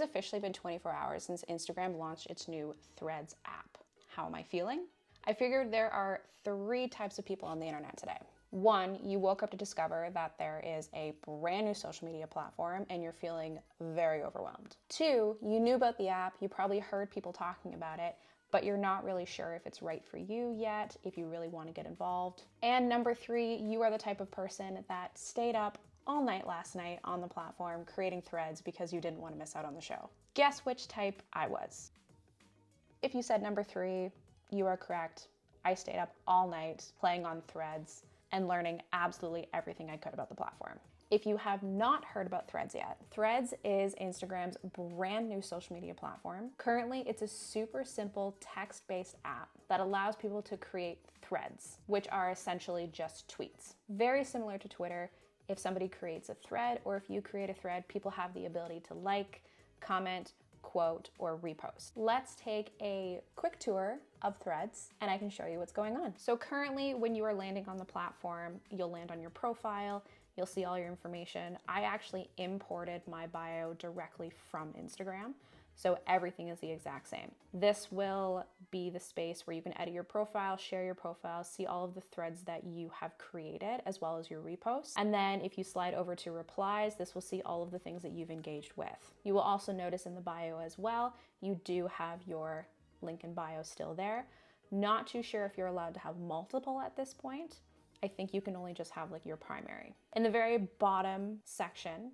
has officially been 24 hours since Instagram launched its new Threads app. How am I feeling? I figured there are 3 types of people on the internet today. 1, you woke up to discover that there is a brand new social media platform and you're feeling very overwhelmed. 2, you knew about the app, you probably heard people talking about it, but you're not really sure if it's right for you yet, if you really want to get involved. And number 3, you are the type of person that stayed up all night last night on the platform creating threads because you didn't want to miss out on the show. Guess which type I was. If you said number 3, you are correct. I stayed up all night playing on Threads and learning absolutely everything I could about the platform. If you have not heard about Threads yet, Threads is Instagram's brand new social media platform. Currently, it's a super simple text-based app that allows people to create threads, which are essentially just tweets. Very similar to Twitter. If somebody creates a thread or if you create a thread, people have the ability to like, comment, quote, or repost. Let's take a quick tour of Threads and I can show you what's going on. So currently when you are landing on the platform, you'll land on your profile, you'll see all your information. I actually imported my bio directly from Instagram, so everything is the exact same. This will be the space where you can edit your profile, share your profile, see all of the threads that you have created, as well as your reposts. And then if you slide over to replies, this will see all of the things that you've engaged with. You will also notice in the bio as well, you do have your link in bio still there. Not too sure if you're allowed to have multiple at this point. I think you can only just have like your primary. In the very bottom section,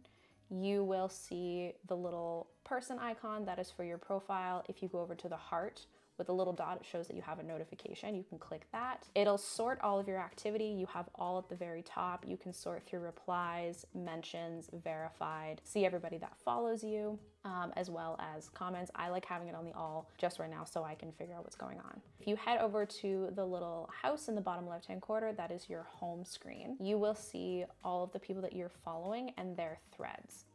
you will see the little person icon that is for your profile. If you go over to the heart with a little dot, it shows that you have a notification. You can click that. It'll sort all of your activity. You have all at the very top. You can sort through replies, mentions, verified, see everybody that follows you, as well as comments. I like having it on the all just right now so I can figure out what's going on. If you head over to the little house in the bottom left-hand corner, that is your home screen. You will see all of the people that you're following and their threads.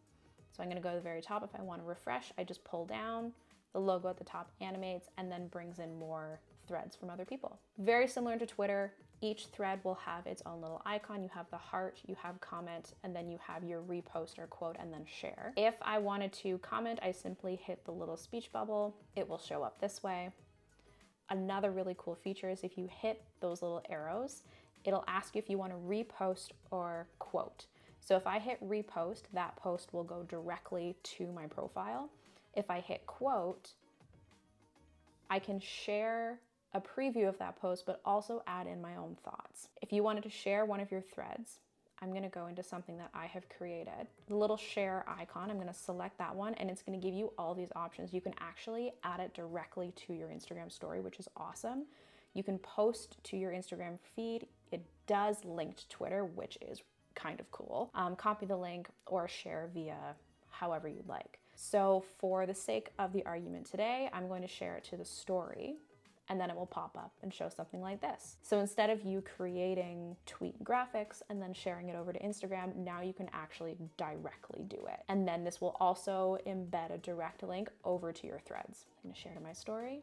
So I'm gonna go to the very top. If I wanna refresh, I just pull down, the logo at the top animates and then brings in more threads from other people. Very similar to Twitter, each thread will have its own little icon. You have the heart, you have comment, and then you have your repost or quote and then share. If I wanted to comment, I simply hit the little speech bubble. It will show up this way. Another really cool feature is if you hit those little arrows, it'll ask you if you want to repost or quote. So if I hit repost, that post will go directly to my profile. If I hit quote, I can share a preview of that post, but also add in my own thoughts. If you wanted to share one of your threads, I'm gonna go into something that I have created. The little share icon, I'm gonna select that one and it's gonna give you all these options. You can actually add it directly to your Instagram story, which is awesome. You can post to your Instagram feed. It does link to Twitter, which is kind of cool. Copy the link or share via however you'd like. So for the sake of the argument today, I'm going to share it to the story and then it will pop up and show something like this. So instead of you creating tweet graphics and then sharing it over to Instagram, now you can actually directly do it. And then this will also embed a direct link over to your threads. I'm gonna share to my story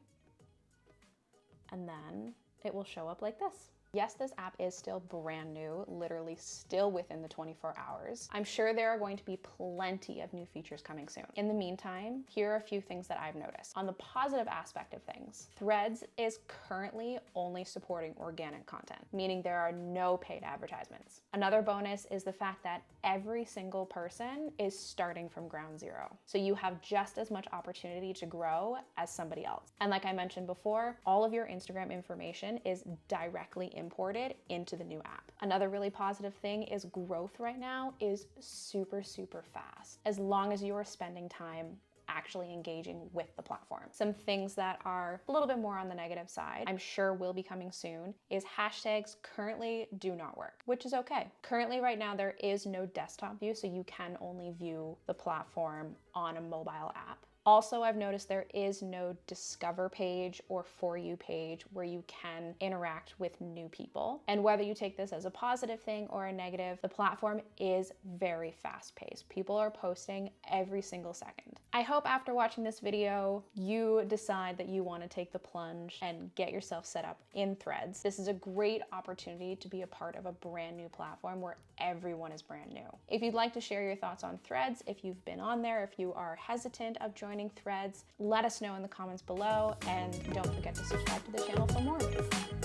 and then it will show up like this. Yes, this app is still brand new, literally still within the 24 hours. I'm sure there are going to be plenty of new features coming soon. In the meantime, here are a few things that I've noticed. On the positive aspect of things, Threads is currently only supporting organic content, meaning there are no paid advertisements. Another bonus is the fact that every single person is starting from ground zero. So you have just as much opportunity to grow as somebody else. And like I mentioned before, all of your Instagram information is directly imported into the new app. Another really positive thing is growth right now is super, super fast, as long as you are spending time actually engaging with the platform. Some things that are a little bit more on the negative side, I'm sure will be coming soon, is hashtags currently do not work, which is okay. Currently right now there is no desktop view, so you can only view the platform on a mobile app. Also, I've noticed there is no discover page or for you page where you can interact with new people. And whether you take this as a positive thing or a negative, the platform is very fast paced. People are posting every single second. I hope after watching this video, you decide that you want to take the plunge and get yourself set up in Threads. This is a great opportunity to be a part of a brand new platform where everyone is brand new. If you'd like to share your thoughts on Threads, if you've been on there, if you are hesitant of joining Threads, let us know in the comments below, and don't forget to subscribe to the channel for more.